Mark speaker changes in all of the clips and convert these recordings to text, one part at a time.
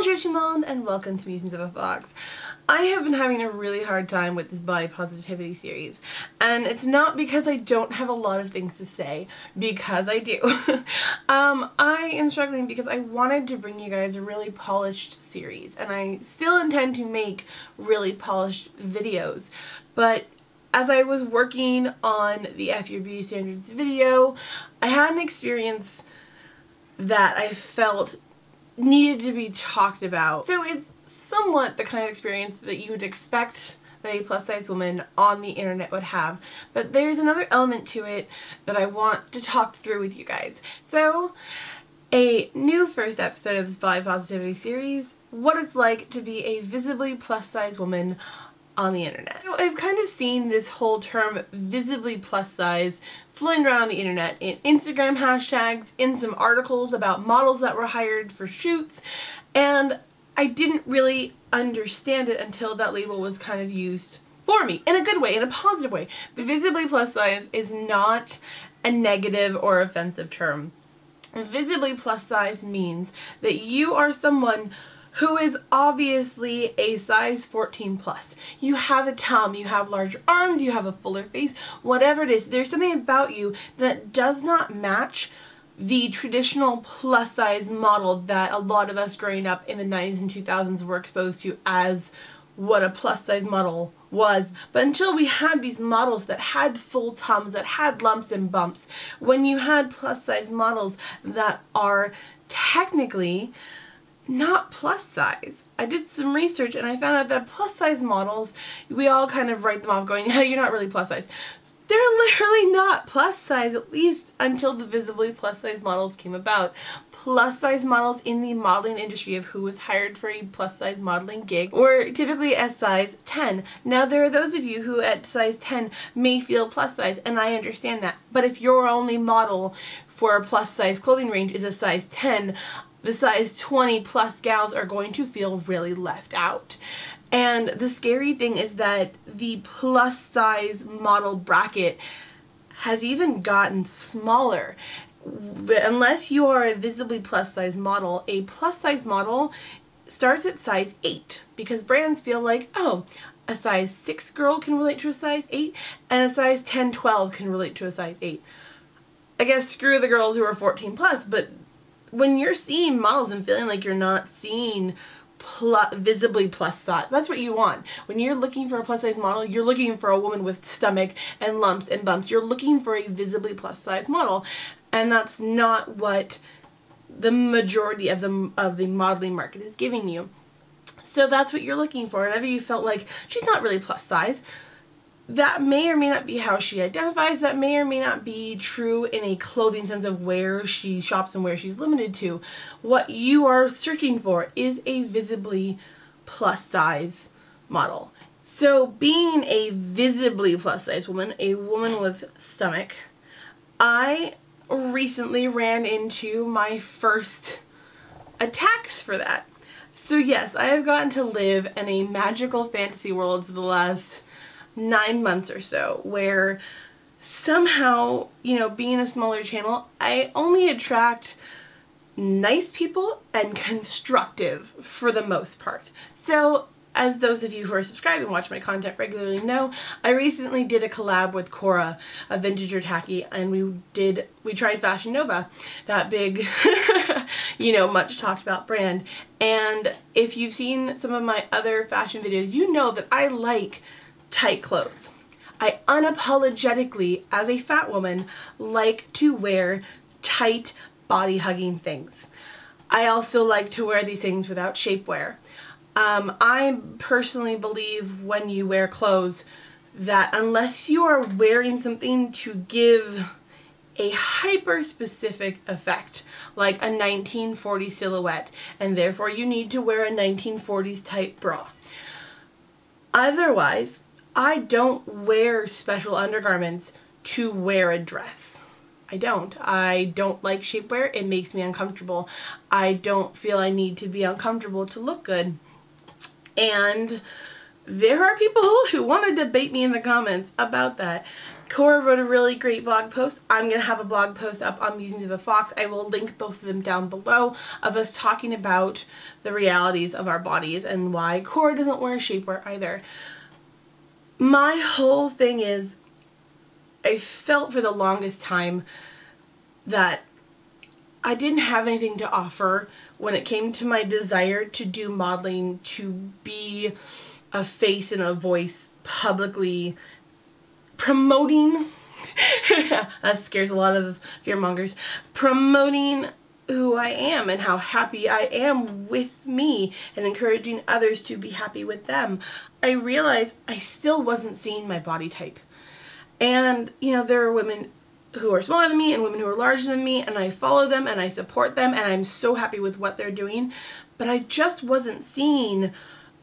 Speaker 1: Bonjour tout le monde and welcome to Musings of a Fox. I have been having a really hard time with this body positivity series, and it's not because I don't have a lot of things to say, because I do. I am struggling because I wanted to bring you guys a really polished series, and I still intend to make really polished videos, but as I was working on the F Your Beauty Standards video, I had an experience that I felt needed to be talked about. So it's somewhat the kind of experience that you would expect that a plus size woman on the internet would have, but there's another element to it that I want to talk through with you guys. So a new first episode of this body positivity series, what it's like to be a visibly plus size woman on the internet. So I've kind of seen this whole term visibly plus size floating around on the internet in Instagram hashtags, in some articles about models that were hired for shoots, and I didn't really understand it until that label was kind of used for me, in a good way, in a positive way. The visibly plus size is not a negative or offensive term. Visibly plus size means that you are someone who is obviously a size 14 plus. You have a tum, you have large arms, you have a fuller face, whatever it is, there's something about you that does not match the traditional plus size model that a lot of us growing up in the 90s and 2000s were exposed to as what a plus size model was. But until we had these models that had full tums, that had lumps and bumps, when you had plus size models that are technically not plus size. I did some research and I found out that plus size models, we all kind of write them off going, yeah, you're not really plus size. They're literally not plus size, at least until the visibly plus size models came about. Plus size models in the modeling industry of who was hired for a plus size modeling gig were typically at size 10. Now there are those of you who at size 10 may feel plus size, and I understand that, but if your only model for a plus size clothing range is a size 10, the size 20 plus gals are going to feel really left out. And the scary thing is that the plus size model bracket has even gotten smaller. Unless you are a visibly plus size model, a plus size model starts at size 8 because brands feel like, oh, a size 6 girl can relate to a size 8 and a size 10, 12 can relate to a size 8. I guess screw the girls who are 14 plus, but when you're seeing models and feeling like you're not seeing visibly plus size, that's what you want. When you're looking for a plus size model, you're looking for a woman with stomach and lumps and bumps. You're looking for a visibly plus size model, and that's not what the majority of the modeling market is giving you. So that's what you're looking for. Whenever you felt like she's not really plus size, that may or may not be how she identifies, that may or may not be true in a clothing sense of where she shops and where she's limited to. What you are searching for is a visibly plus size model. So being a visibly plus size woman, a woman with stomach, I recently ran into my first attacks for that. So yes, I have gotten to live in a magical fantasy world for the last 9 months or so, where somehow, you know, being a smaller channel, I only attract nice people and constructive for the most part. So as those of you who are subscribed and watch my content regularly know, I recently did a collab with Cora of Vintage or Tacky, and we tried Fashion Nova, that big you know, much talked about brand. And if you've seen some of my other fashion videos, you know that I like tight clothes. I unapologetically, as a fat woman, like to wear tight body hugging things. I also like to wear these things without shapewear. I personally believe when you wear clothes that unless you are wearing something to give a hyper-specific effect, like a 1940s silhouette, and therefore you need to wear a 1940s type bra. Otherwise, I don't wear special undergarments to wear a dress. I don't. I don't like shapewear. It makes me uncomfortable. I don't feel I need to be uncomfortable to look good. And there are people who want to debate me in the comments about that. Cora wrote a really great blog post. I'm going to have a blog post up on Musings of a Fox. I will link both of them down below, of us talking about the realities of our bodies and why Cora doesn't wear shapewear either. My whole thing is, I felt for the longest time that I didn't have anything to offer when it came to my desire to do modeling, to be a face and a voice publicly promoting, that scares a lot of fearmongers, promoting who I am and how happy I am with me and encouraging others to be happy with them. I realized I still wasn't seeing my body type. And, you know, there are women who are smaller than me and women who are larger than me, and I follow them and I support them and I'm so happy with what they're doing, but I just wasn't seeing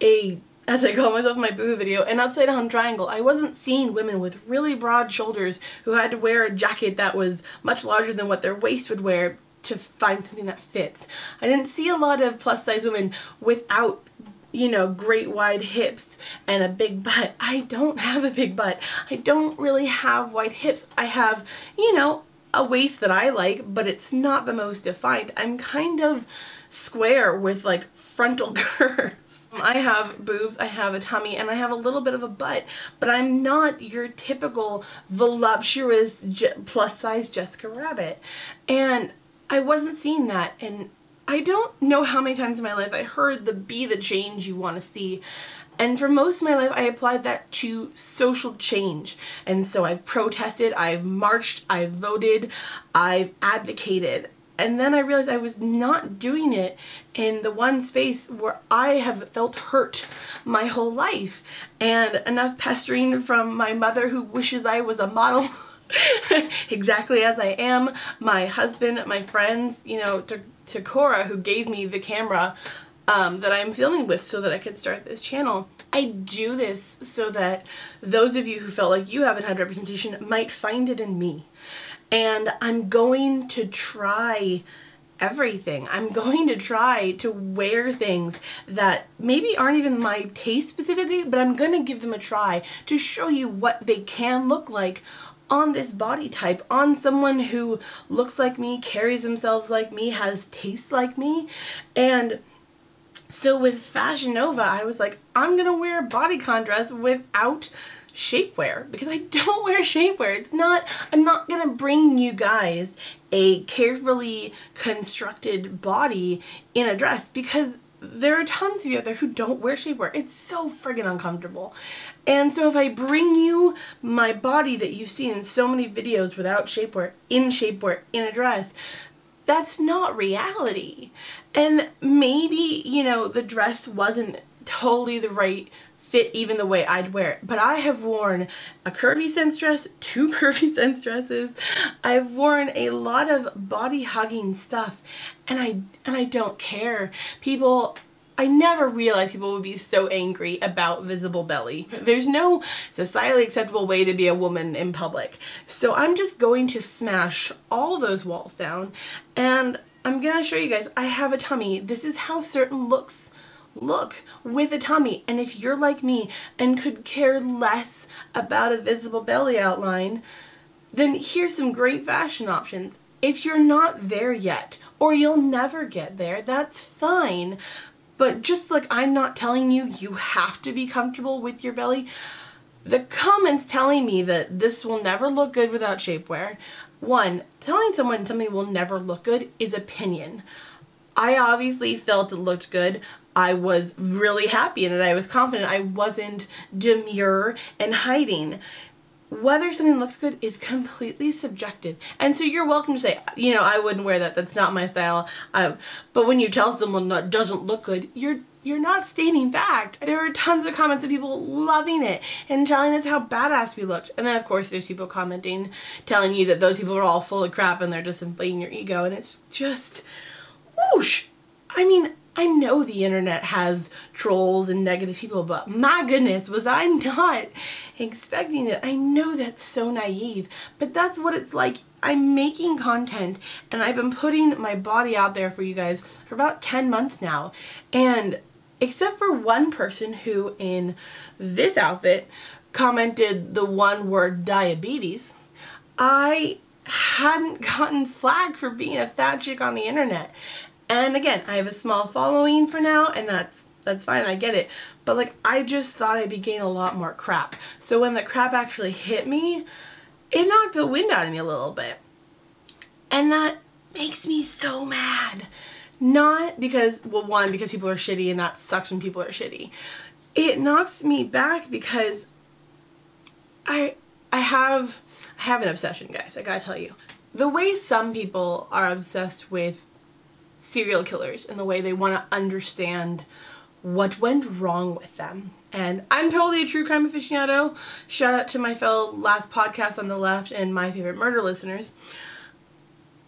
Speaker 1: a, as I call myself in my boo video, an upside down triangle. I wasn't seeing women with really broad shoulders who had to wear a jacket that was much larger than what their waist would wear to find something that fits. I didn't see a lot of plus size women without, you know, great wide hips and a big butt. I don't have a big butt. I don't really have wide hips. I have, you know, a waist that I like, but it's not the most defined. I'm kind of square with like frontal curves. I have boobs, I have a tummy, and I have a little bit of a butt, but I'm not your typical voluptuous plus size Jessica Rabbit. And I wasn't seeing that, and I don't know how many times in my life I heard the be the change you want to see. And for most of my life I applied that to social change. And so I've protested, I've marched, I've voted, I've advocated. And then I realized I was not doing it in the one space where I have felt hurt my whole life. And enough pestering from my mother, who wishes I was a model exactly as I am, my husband, my friends, you know, to Cora, who gave me the camera that I'm filming with so that I could start this channel. I do this so that those of you who felt like you haven't had representation might find it in me. And I'm going to try everything. I'm going to try to wear things that maybe aren't even my taste specifically, but I'm going to give them a try to show you what they can look like on this body type, on someone who looks like me, carries themselves like me, has tastes like me. And so with Fashion Nova, I was like, I'm gonna wear a bodycon dress without shapewear, because I don't wear shapewear. It's not, I'm not gonna bring you guys a carefully constructed body in a dress, because there are tons of you out there who don't wear shapewear. It's so friggin' uncomfortable. And so if I bring you my body that you've seen in so many videos without shapewear, in a dress, that's not reality. And maybe, you know, the dress wasn't totally the right fit even the way I'd wear it. But I have worn a curvy sense dress, 2 curvy sense dresses. I've worn a lot of body hugging stuff, and I don't care. People, I never realized people would be so angry about visible belly. There's no societally acceptable way to be a woman in public. So I'm just going to smash all those walls down, and I'm gonna show you guys I have a tummy. This is how certain looks look with a tummy. And if you're like me and could care less about a visible belly outline, then here's some great fashion options. If you're not there yet, or you'll never get there, that's fine. But just like I'm not telling you you have to be comfortable with your belly, the comments telling me that this will never look good without shapewear, one, telling someone something will never look good is opinion. I obviously felt it looked good. I was really happy in it. I was confident. I wasn't demure and hiding. Whether something looks good is completely subjective. And so you're welcome to say, you know, I wouldn't wear that. That's not my style. But when you tell someone that doesn't look good, you're not stating fact. There were tons of comments of people loving it and telling us how badass we looked. And then of course there's people commenting, telling you that those people are all full of crap and they're just inflating your ego. And it's just, whoosh. I mean, I know the internet has trolls and negative people, but my goodness, was I not expecting it. I know that's so naive, but that's what it's like. I'm making content and I've been putting my body out there for you guys for about 10 months now. And except for one person who in this outfit commented the one word diabetes, I hadn't gotten flagged for being a fat chick on the internet. And again, I have a small following for now, and that's fine, I get it. But like, I just thought I'd be getting a lot more crap. So when the crap actually hit me, it knocked the wind out of me a little bit. And that makes me so mad. Not because, well, one, because people are shitty, and that sucks when people are shitty. It knocks me back because I have an obsession, guys, I gotta tell you. The way some people are obsessed with serial killers and the way they want to understand what went wrong with them. And I'm totally a true crime aficionado. Shout out to my fellow last podcast on the left and my favorite murder listeners.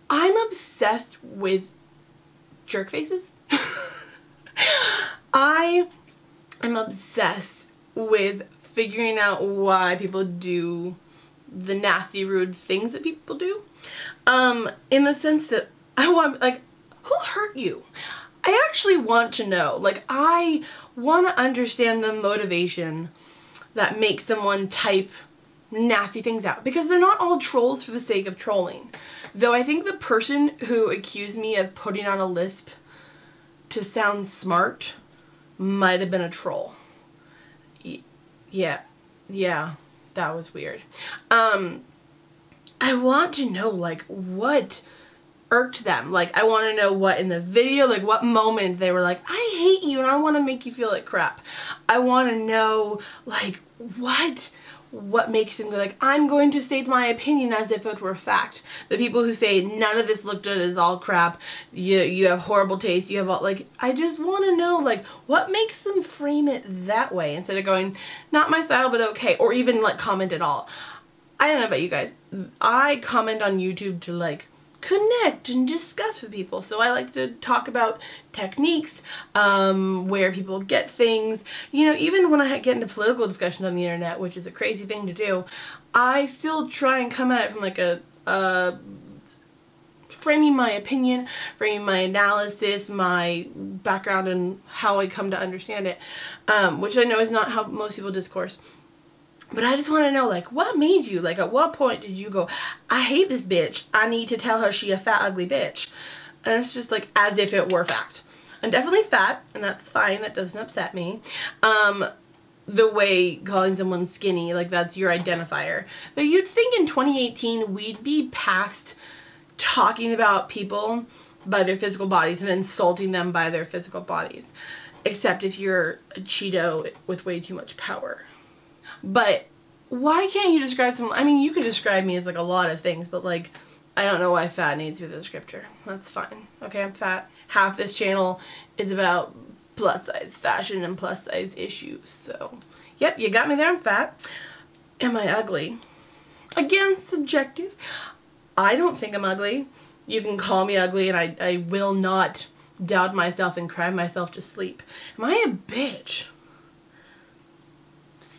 Speaker 1: I'm obsessed with jerk faces. I am obsessed with figuring out why people do the nasty, rude things that people do. In the sense that I want, like, who hurt you? I actually want to know. Like, I want to understand the motivation that makes someone type nasty things out. Because they're not all trolls for the sake of trolling. Though I think the person who accused me of putting on a lisp to sound smart might have been a troll. Yeah, that was weird. I want to know, like, what irked them. Like, I want to know what in the video, like, what moment they were like, I hate you and I want to make you feel like crap. I want to know, like, what makes them go like, I'm going to state my opinion as if it were fact. The people who say none of this looked good, is all crap, you have horrible taste, you have all, like, I just want to know, like, what makes them frame it that way instead of going, not my style but okay, or even like comment at all. I don't know about you guys, I comment on YouTube to like connect and discuss with people. So I like to talk about techniques, where people get things. You know, even when I get into political discussions on the internet, which is a crazy thing to do, I still try and come at it from like a framing my opinion, framing my analysis, my background, and how I come to understand it, which I know is not how most people discourse. But I just want to know, like, what made you, like, at what point did you go, I hate this bitch, I need to tell her she a fat, ugly bitch? And it's just, like, as if it were fact. I'm definitely fat, and that's fine, that doesn't upset me. The way calling someone skinny, like, that's your identifier. But you'd think in 2018 we'd be past talking about people by their physical bodies and insulting them by their physical bodies. Except if you're a Cheeto with way too much power. But why can't you describe someone? I mean, you could describe me as like a lot of things, but like, I don't know why fat needs to be the descriptor. That's fine. Okay, I'm fat. Half this channel is about plus size fashion and plus size issues. So, yep, you got me there. I'm fat. Am I ugly? Again, subjective. I don't think I'm ugly. You can call me ugly and I will not doubt myself and cry myself to sleep. Am I a bitch?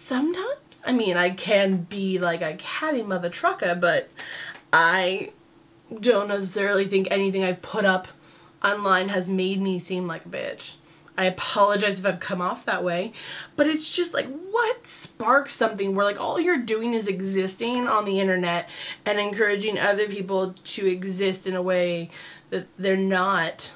Speaker 1: Sometimes. I mean, I can be like a catty mother trucker, but I don't necessarily think anything I've put up online has made me seem like a bitch. I apologize if I've come off that way, but it's just like, what sparks something where like all you're doing is existing on the internet and encouraging other people to exist in a way that they're not,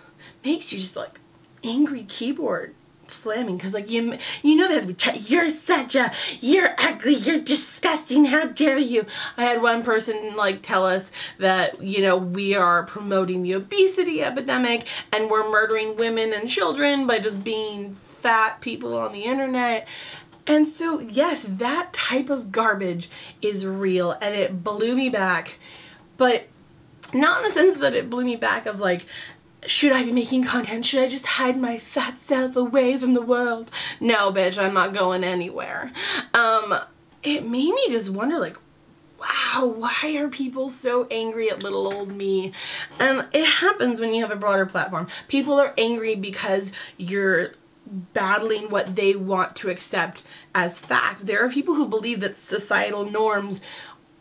Speaker 1: makes you just like angry keyboard slamming, because like you know they have to be you're ugly, you're disgusting, how dare you. I had one person like tell us that, you know, we are promoting the obesity epidemic and we're murdering women and children by just being fat people on the internet. And so yes, that type of garbage is real and it blew me back, but not in the sense that it blew me back of like, should I be making content? Should I just hide my fat self away from the world? No, bitch, I'm not going anywhere. It made me just wonder, like, wow, why are people so angry at little old me? And it happens when you have a broader platform. People are angry because you're battling what they want to accept as fact. There are people who believe that societal norms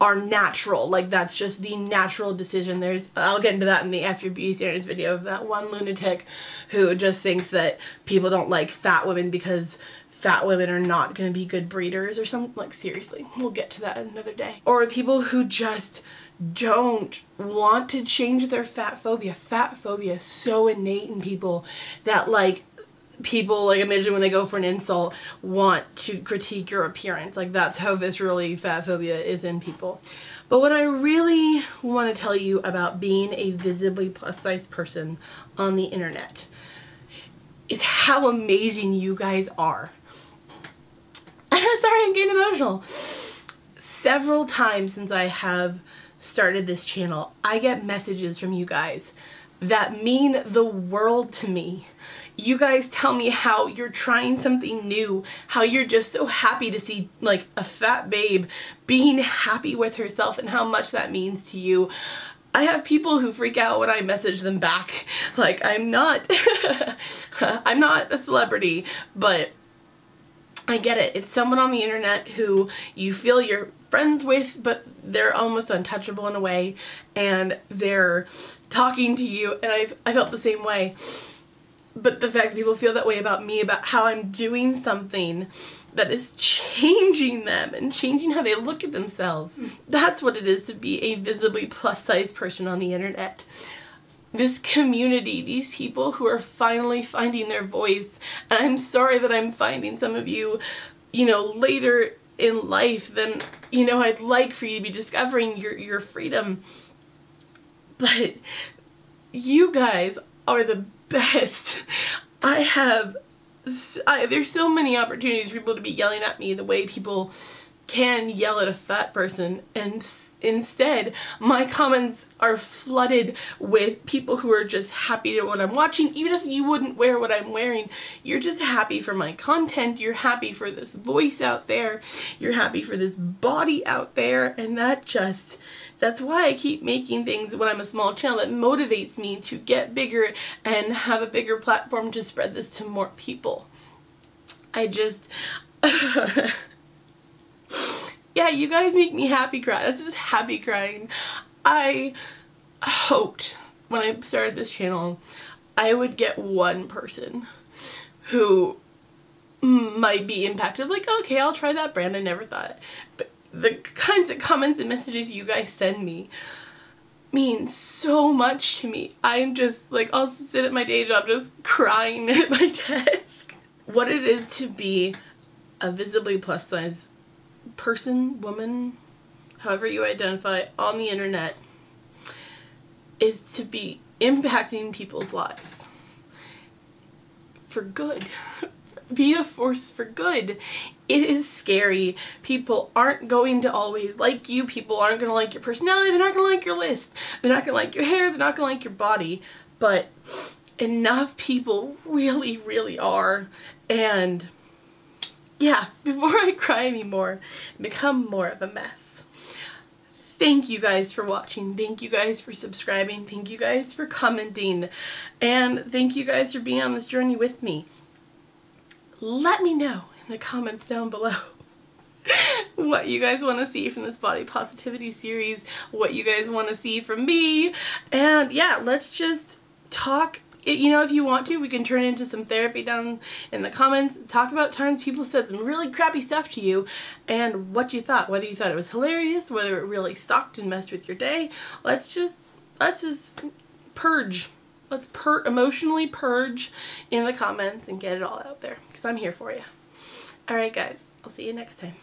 Speaker 1: are natural, like that's just the natural decision. I'll get into that in the After Beauty Standards video of that one lunatic who just thinks that people don't like fat women because fat women are not going to be good breeders or something. Like, seriously, we'll get to that another day. Or people who just don't want to change their fat phobia. Fat phobia is so innate in people that, like, people, like, imagine when they go for an insult, want to critique your appearance. Like, that's how viscerally fat phobia is in people. But what I really want to tell you about being a visibly plus size person on the internet is how amazing you guys are. Sorry, I'm getting emotional. Several times since I have started this channel, I get messages from you guys that mean the world to me. You guys tell me how you're trying something new, how you're just so happy to see, like, a fat babe being happy with herself and how much that means to you. I have people who freak out when I message them back. Like, I'm not I'm not a celebrity, but I get it. It's someone on the internet who you feel you're friends with, but they're almost untouchable in a way, and they're talking to you, and I felt the same way. But the fact that people feel that way about me, about how I'm doing something that is changing them and changing how they look at themselves, that's what it is to be a visibly plus size person on the internet. This community, these people who are finally finding their voice. And I'm sorry that I'm finding some of you, you know, later in life than, you know, I'd like for you to be discovering your freedom. But you guys are the best. There's so many opportunities for people to be yelling at me the way people can yell at a fat person, and instead my comments are flooded with people who are just happy to what I'm watching. Even if you wouldn't wear what I'm wearing, you're just happy for my content, you're happy for this voice out there, you're happy for this body out there, and that's why I keep making things when I'm a small channel. That motivates me to get bigger and have a bigger platform to spread this to more people. Yeah, you guys make me happy cry. This is happy crying. I hoped when I started this channel I would get one person who might be impacted. Like, okay, I'll try that brand, I never thought. But the kinds of comments and messages you guys send me mean so much to me. I'm just like, I'll sit at my day job just crying at my desk. What it is to be a visibly plus size person, woman, however you identify on the internet, is to be impacting people's lives for good. Be a force for good. It is scary. People aren't going to always like you. People aren't going to like your personality. They're not going to like your lisp. They're not going to like your hair. They're not going to like your body. But enough people really, really are. And yeah, before I cry anymore and become more of a mess, thank you guys for watching. Thank you guys for subscribing. Thank you guys for commenting. And thank you guys for being on this journey with me. Let me know in the comments down below what you guys want to see from this body positivity series, what you guys want to see from me, and yeah, let's just talk. You know, if you want to, we can turn it into some therapy down in the comments. Talk about times people said some really crappy stuff to you and what you thought, whether you thought it was hilarious, whether it really sucked and messed with your day. Let's just purge. Let's emotionally purge in the comments and get it all out there, because I'm here for you. Alright guys, I'll see you next time.